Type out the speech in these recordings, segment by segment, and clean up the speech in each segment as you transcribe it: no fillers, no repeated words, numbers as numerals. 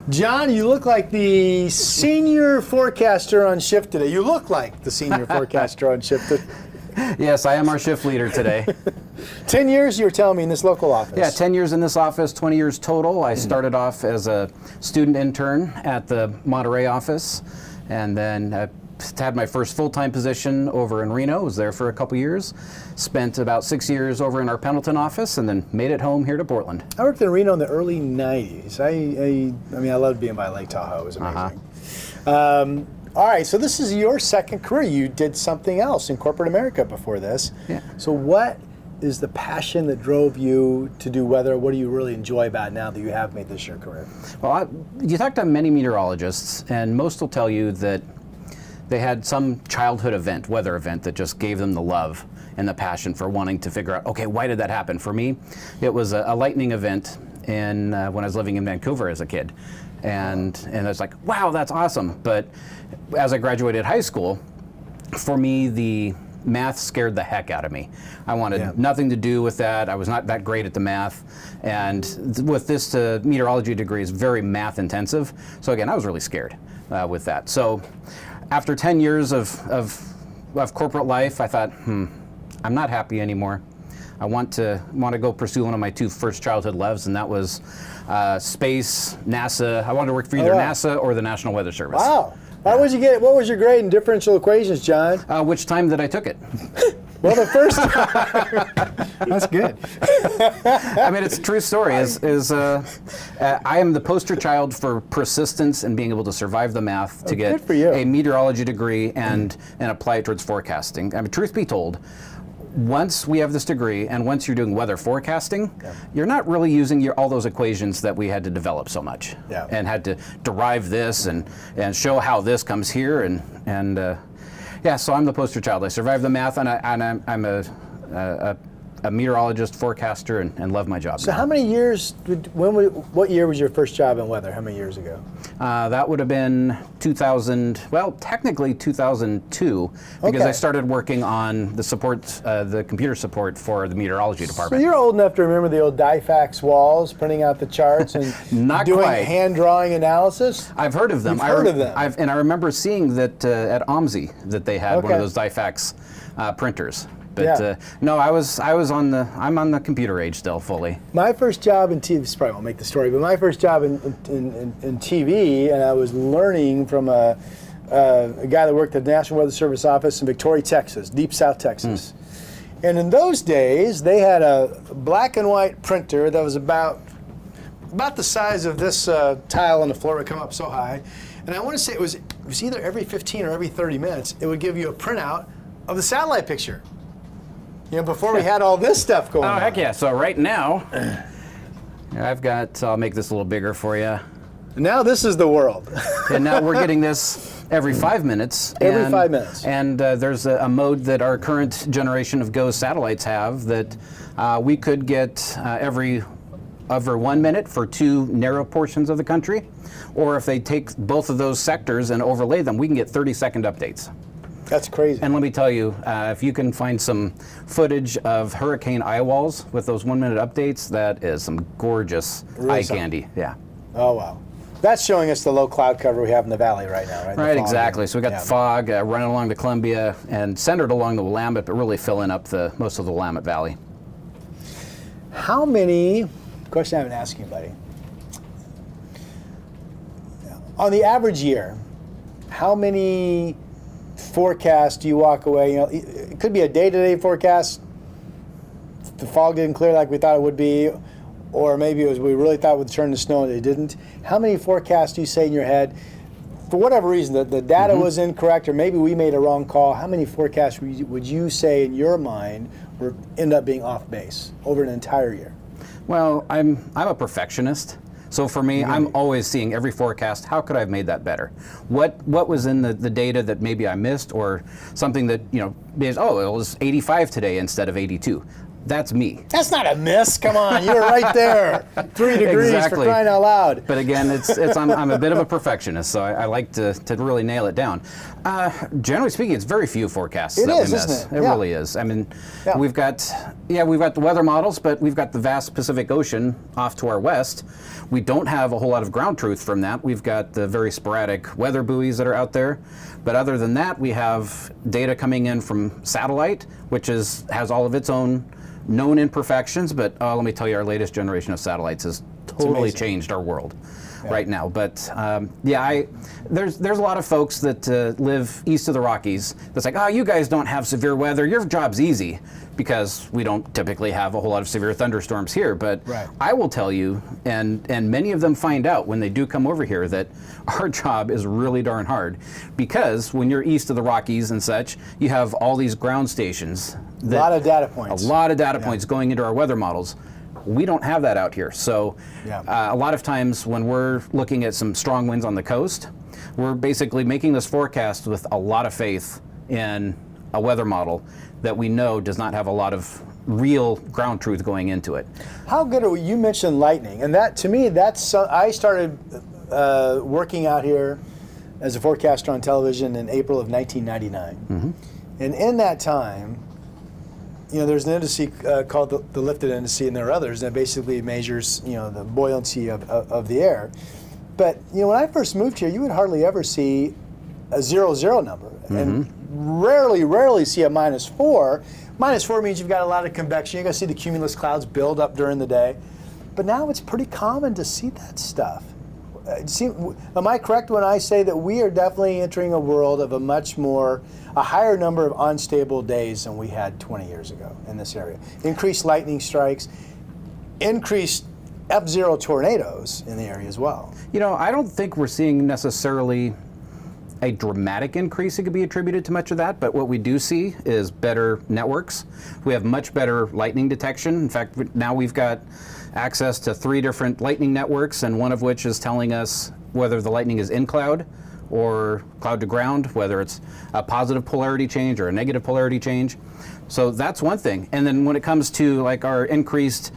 John, you look like the senior forecaster on shift today. You look like the senior forecaster on shift today. Yes, I am our shift leader today. 10 years, you were telling me, in this local office. Yeah, 10 years in this office, 20 years total. I started off as a student intern at the Monterey office, and then had my first full-time position over in Reno. Was there for a couple years. Spent about 6 years over in our Pendleton office, and then made it home here to Portland. I worked in Reno in the early 90s. I mean, I loved being by Lake Tahoe. It was amazing. All right, so this is your second career. You did something else in corporate America before this. Yeah. So what is the passion that drove you to do weather? What do you really enjoy about it now that you have made this your career? Well, you talk to many meteorologists, and most will tell you that they had some childhood event, weather event, that just gave them the love and the passion for wanting to figure out, okay, why did that happen? For me, it was a lightning event when I was living in Vancouver as a kid. And I was like, wow, that's awesome. But as I graduated high school, for me, the math scared the heck out of me. I wanted nothing to do with that. I was not that great at the math. And with this meteorology degree, is very math intensive. So again, I was really scared with that. So after 10 years of corporate life, I thought, I'm not happy anymore. I want to go pursue one of my two first childhood loves, and that was space, NASA. I wanted to work for either NASA or the National Weather Service. Wow. How would you get it? What was your grade in differential equations, John? Which time that I took it? Well, the first time. That's good. I mean, it's a true story. I am the poster child for persistence and being able to survive the math to get a meteorology degree and apply it towards forecasting. I mean, truth be told, once we have this degree and once you're doing weather forecasting, you're not really using all those equations that we had to develop so much and had to derive this and show how this comes here and so I'm the poster child. I survived the math, and I'm a meteorologist, forecaster, and love my job. So how many years, what year was your first job in weather? How many years ago? That would have been 2000, well, technically 2002, because I started working on the computer support for the meteorology department. So you're old enough to remember the old die-fax walls, printing out the charts and doing hand-drawing analysis? I've heard of them. You've heard of them. And I remember seeing that at OMSI that they had one of those die-fax printers. But no, I'm on the computer age still, fully. My first job in TV, this probably won't make the story, but my first job in TV, and I was learning from a guy that worked at the National Weather Service office in Victoria, Texas, deep South Texas. And in those days, they had a black and white printer that was about the size of this tile on the floor. It would come up so high. And I want to say it was either every 15 or every 30 minutes, it would give you a printout of the satellite picture. You know, before we had all this stuff going on. Oh, heck yeah. So right now, I'll make this a little bigger for you. Now this is the world. And now we're getting this every 5 minutes. Every 5 minutes. And there's a mode that our current generation of GOES satellites have that we could get every 1 minute for 2 narrow portions of the country. Or if they take both of those sectors and overlay them, we can get 30-second updates. That's crazy. And let me tell you, if you can find some footage of hurricane eye walls with those 1 minute updates, that is some gorgeous eye candy. Yeah. Oh, wow. That's showing us the low cloud cover we have in the valley right now, right? Right, exactly. So we got the fog running along the Columbia and centered along the Willamette, but really filling up most of the Willamette Valley. How many, question I haven't asked you, buddy. On the average year, how many forecast do you walk away? You know, it could be a day-to-day forecast. The fog didn't clear like we thought it would be, or maybe it was we really thought it would turn to snow and it didn't. How many forecasts do you say in your head, for whatever reason, the data was incorrect, or maybe we made a wrong call? How many forecasts would you say in your mind end up being off base over an entire year? Well, I'm a perfectionist. So for me, I'm always seeing every forecast, how could I have made that better? What was in the data that maybe I missed, or something that, it was 85 today instead of 82. that's me. That's not a miss. Come on, you're right there. 3 degrees for Exactly. crying out loud. But again, I'm a bit of a perfectionist, so I like to really nail it down. Generally speaking, it's very few forecasts that we miss. Isn't it? It Yeah. really is. I mean, Yeah. we've got the weather models, but we've got the vast Pacific Ocean off to our west. We don't have a whole lot of ground truth from that. We've got the very sporadic weather buoys that are out there. But other than that, we have data coming in from satellite, which has all of its own known imperfections. But let me tell you, our latest generation of satellites has totally amazing. changed our world right now. But there's a lot of folks that live east of the Rockies that's like, oh, you guys don't have severe weather. Your job's easy, because we don't typically have a whole lot of severe thunderstorms here. But Right. I will tell you, and many of them find out when they do come over here, that our job is really darn hard, because when you're east of the Rockies and such, you have all these ground stations. A lot of data points. A lot of data points going into our weather models. We don't have that out here. So a lot of times when we're looking at some strong winds on the coast, we're basically making this forecast with a lot of faith in a weather model that we know does not have a lot of real ground truth going into it. How good are we? You mentioned lightning, and that, to me, I started working out here as a forecaster on television in April of 1999. Mm-hmm. And in that time, there's an indice called the lifted indice, and there are others that basically measures, the buoyancy of the air. But, when I first moved here, you would hardly ever see a 0-0 number, and rarely see a -4. -4 means you've got a lot of convection. You're going to see the cumulus clouds build up during the day. But now it's pretty common to see that stuff. Am I correct when I say that we are definitely entering a world of a higher number of unstable days than we had 20 years ago in this area? Increased lightning strikes, increased F0 tornadoes in the area as well. I don't think we're seeing necessarily a dramatic increase that could be attributed to much of that, but what we do see is better networks. We have much better lightning detection. In fact, now we've got access to 3 different lightning networks, and one of which is telling us whether the lightning is in cloud or cloud to ground, whether it's a positive polarity change or a negative polarity change. So that's one thing. And then when it comes to like our increased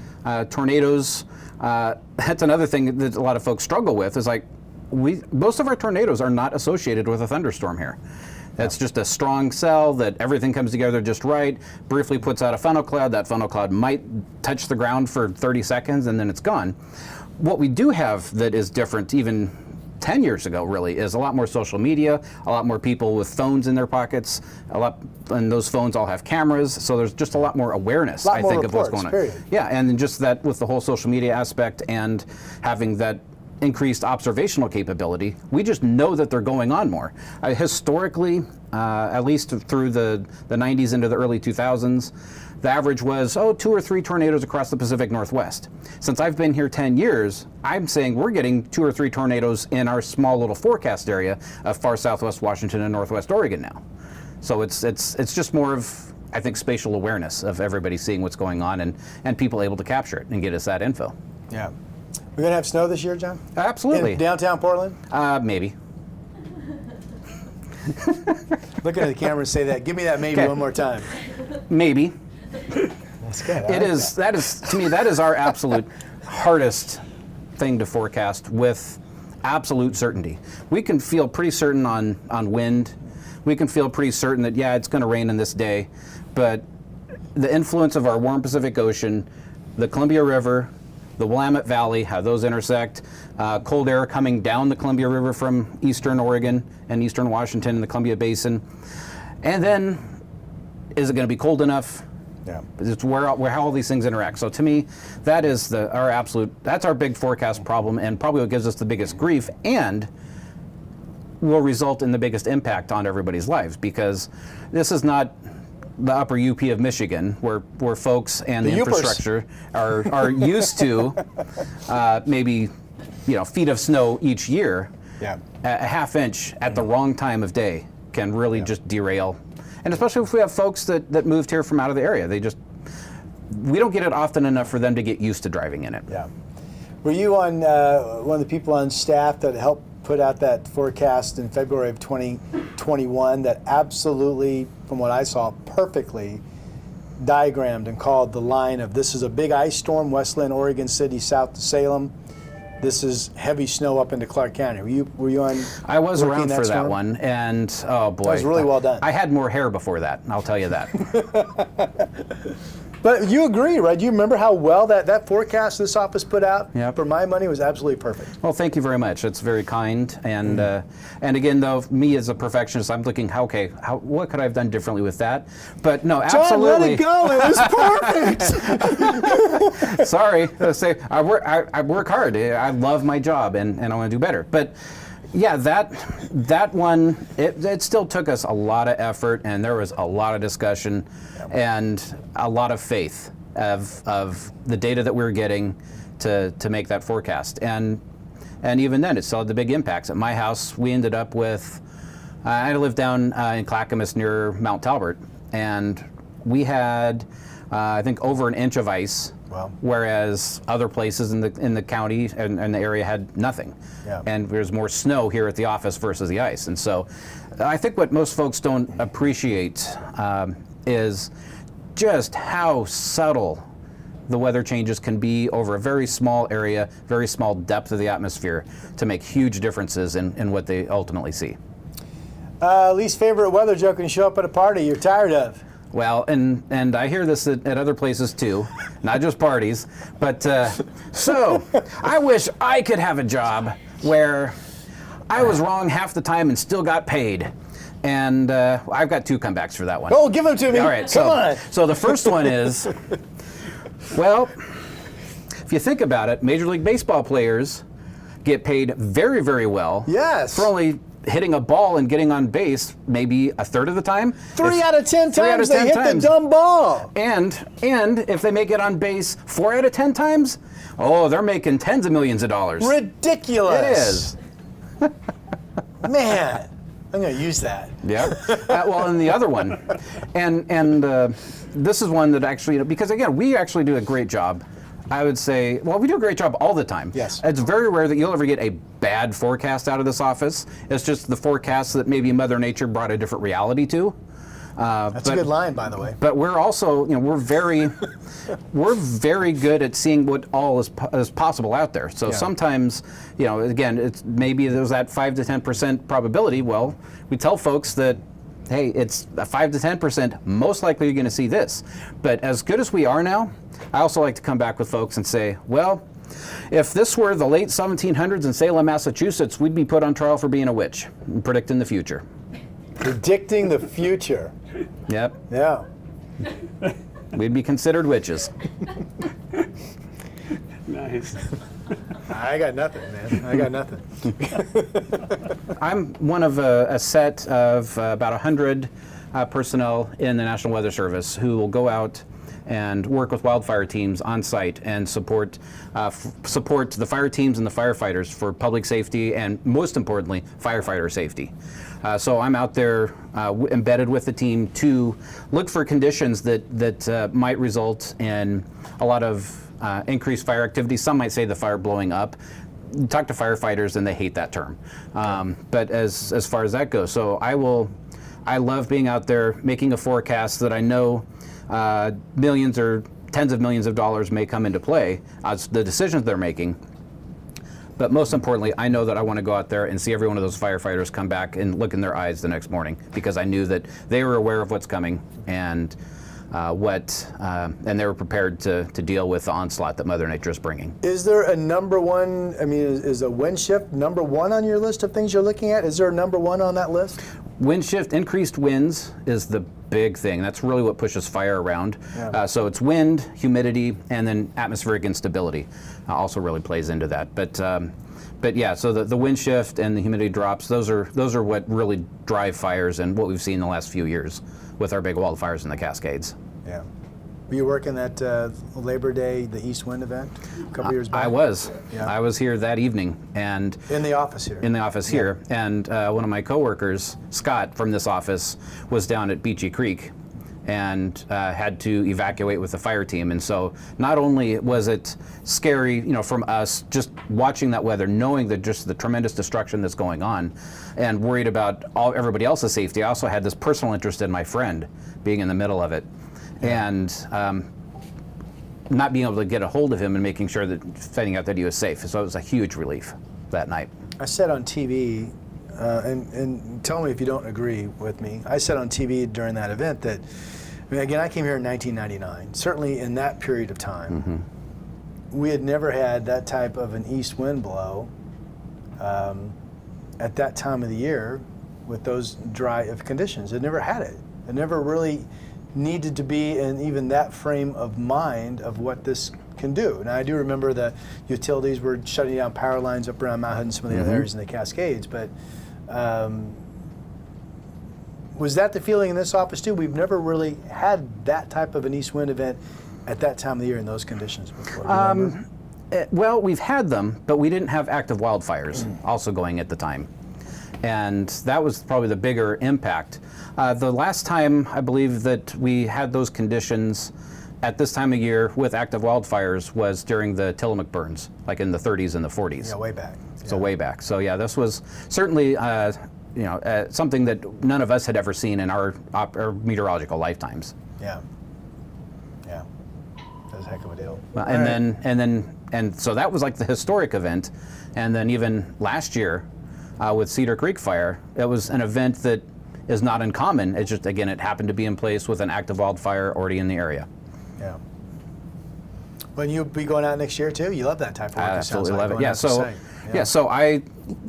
tornadoes, that's another thing that a lot of folks struggle with, is like most of our tornadoes are not associated with a thunderstorm here. That's just a strong cell that everything comes together just right, briefly puts out a funnel cloud. That funnel cloud might touch the ground for 30 seconds and then it's gone. What we do have that is different even 10 years ago really is a lot more social media, a lot more people with phones in their pockets, and those phones all have cameras, so there's just a lot more awareness, I think, of what's going on. Period. Yeah, and then just that with the whole social media aspect and having that increased observational capability, we just know that they're going on more. Historically, at least through the 90s into the early 2000s, the average was, 2 or 3 tornadoes across the Pacific Northwest. Since I've been here 10 years, I'm saying we're getting 2 or 3 tornadoes in our small little forecast area of far southwest Washington and northwest Oregon now. So it's just more of, I think, spatial awareness of everybody seeing what's going on and people able to capture it and get us that info. Yeah. We're going to have snow this year, John? Absolutely. In downtown Portland? Maybe. Looking at the camera and say that. Give me that maybe one more time. Maybe. That's good. That is to me, that is our absolute hardest thing to forecast with absolute certainty. We can feel pretty certain on wind. We can feel pretty certain that, it's going to rain in this day. But the influence of our warm Pacific Ocean, the Columbia River, the Willamette Valley, how those intersect, cold air coming down the Columbia River from eastern Oregon and eastern Washington in the Columbia Basin. And then, is it going to be cold enough? Yeah. It's where how all these things interact. So to me, that is that's our big forecast problem, and probably what gives us the biggest grief and will result in the biggest impact on everybody's lives, because this is not the upper UP of Michigan, where folks and the infrastructure are used to maybe feet of snow each year. Yeah. A half inch at the wrong time of day can really just derail. And especially if we have folks that moved here from out of the area, we don't get it often enough for them to get used to driving in it. Yeah. Were you on one of the people on staff that helped put out that forecast in February of 2021 that absolutely, from what I saw, perfectly diagrammed and called the line of this is a big ice storm, Westland, Oregon City, south to Salem. This is heavy snow up into Clark County. Were you on? I was working around for that storm? one, and oh boy, That was really well done. I had more hair before that, I'll tell you that. But you agree, right? You remember how well that forecast this office put out? Yep. For my money, was absolutely perfect. Well, thank you very much. That's very kind. And again, though, me as a perfectionist, I'm looking, what could I have done differently with that? But no, John, let absolutely. it go. It was perfect. Sorry, I work hard. I love my job, and I want to do better. But yeah, that one, it still took us a lot of effort, and there was a lot of discussion and a lot of faith of the data that we were getting to make that forecast. And even then, it still had the big impacts. At my house, we ended up with, I had to live down in Clackamas near Mount Talbot, and we had, I think, over an inch of ice. Wow. Whereas other places in the county and the area had nothing. Yeah. And there's more snow here at the office versus the ice. And so I think what most folks don't appreciate is just how subtle the weather changes can be over a very small area, very small depth of the atmosphere to make huge differences in what they ultimately see. Least favorite weather joke when you show up at a party you're tired of? Well, and I hear this at other places too, not just parties. But so I wish I could have a job where I was wrong half the time and still got paid. And I've got two comebacks for that one. Oh, give them to me. All right, Come on. So the first one is, well, if you think about it, Major League Baseball players get paid very, very well. Yes. For only hitting a ball and getting on base maybe a third of the time. Three out of 10 3 out times of they 10 hit times. the dumb ball. And if they make it on base 4 out of 10 times, oh, they're making tens of millions of dollars. Ridiculous. It is. Man, I'm going to use that. Yeah. Well, and the other one, and this is one that actually, because again, we actually do a great job. I would say, well, we do a great job all the time. Yes. It's very rare that you'll ever get a bad forecast out of this office. It's just the forecast that maybe Mother Nature brought a different reality to. That's a good line, by the way. But we're also, we're very good at seeing what all is possible out there. So sometimes, again, it's maybe there's that 5 to 10% probability. Well, we tell folks that, hey, it's a 5 to 10%. Most likely you're going to see this. But as good as we are now, I also like to come back with folks and say, well, if this were the late 1700s in Salem, Massachusetts, we'd be put on trial for being a witch and predicting the future. Predicting the future. Yep. Yeah. We'd be considered witches. Nice. I got nothing, man. I got nothing. I'm one of a set of about 100 personnel in the National Weather Service who will go out and work with wildfire teams on site and support the fire teams and the firefighters for public safety and, most importantly, firefighter safety. So I'm out there embedded with the team to look for conditions that might result in a lot of increased fire activity. Some might say the fire blowing up. You talk to firefighters and they hate that term. But as far as that goes, so I love being out there making a forecast that I know millions or tens of millions of dollars may come into play as the decisions they're making. But most importantly, I know that I want to go out there and see every one of those firefighters come back and look in their eyes the next morning, because I knew that they were aware of what's coming and they were prepared to deal with the onslaught that Mother Nature is bringing. Is there a number one, is a wind shift number one on your list of things you're looking at? Is there a number one on that list? Wind shift, increased winds is the big thing. That's really what pushes fire around. Yeah. So it's wind, humidity, and then atmospheric instability also really plays into that. But yeah, so the wind shift and the humidity drops, those are what really drive fires and what we've seen in the last few years with our big wildfires in the Cascades. Yeah. Were you working that Labor Day, the East Wind event a couple years back? I was. Yeah. I was here that evening and In the office here. in the office here, and one of my coworkers, Scott, from this office, was down at Beachy Creek and had to evacuate with the fire team. And so not only was it scary, from us just watching that weather, knowing that just the tremendous destruction that's going on, and worried about everybody else's safety, I also had this personal interest in my friend being in the middle of it. and not being able to get a hold of him and making sure that finding out that he was safe. So it was a huge relief that night. I said on TV, and tell me if you don't agree with me. I said on TV during that event that, I mean, again, I came here in 1999. Certainly in that period of time, we had never had that type of an east wind blow at that time of the year with those dry conditions. It never had it. It never really needed to be in even that frame of mind of what this can do. Now, I do remember the utilities were shutting down power lines up around Mount Hood and some of the other areas in the Cascades, but was that the feeling in this office too? We've never really had that type of an east wind event at that time of the year in those conditions before. Well, we've had them, but we didn't have active wildfires also going at the time. And that was probably the bigger impact. The last time I believe that we had those conditions at this time of year with active wildfires was during the Tillamook burns, like in the 30s and the 40s. Yeah, way back. So way back. So yeah, this was certainly something that none of us had ever seen in our meteorological lifetimes. Yeah. Yeah. That was a heck of a deal. And so that was like the historic event. And then even last year with Cedar Creek fire, it was an event that is not uncommon. It's just, again, it happened to be in place with an active wildfire already in the area. Yeah. Well, you'll be going out next year too? You love that type of work. I absolutely love it. Yeah, So I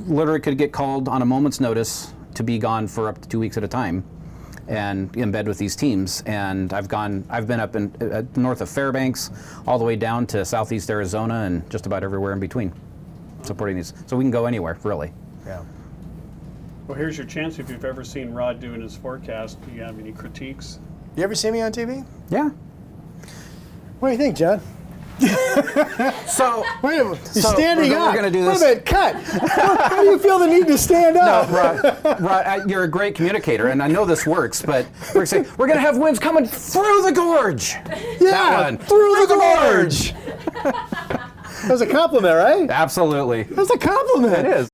literally could get called on a moment's notice to be gone for up to 2 weeks at a time and in bed with these teams. And I've been up in north of Fairbanks all the way down to southeast Arizona and just about everywhere in between supporting these. So we can go anywhere, really. Yeah. Well, here's your chance if you've ever seen Rod doing his forecast. Do you have any critiques? You ever see me on TV? Yeah. What do you think, John? So wait a minute. You're standing up. We're going to do this. Wait a minute, cut. How do you feel the need to stand up? No, Rod, you're a great communicator, and I know this works, but we're going to have winds coming through the gorge. Yeah, through the gorge. That was a compliment, right? Absolutely. That was a compliment. It is.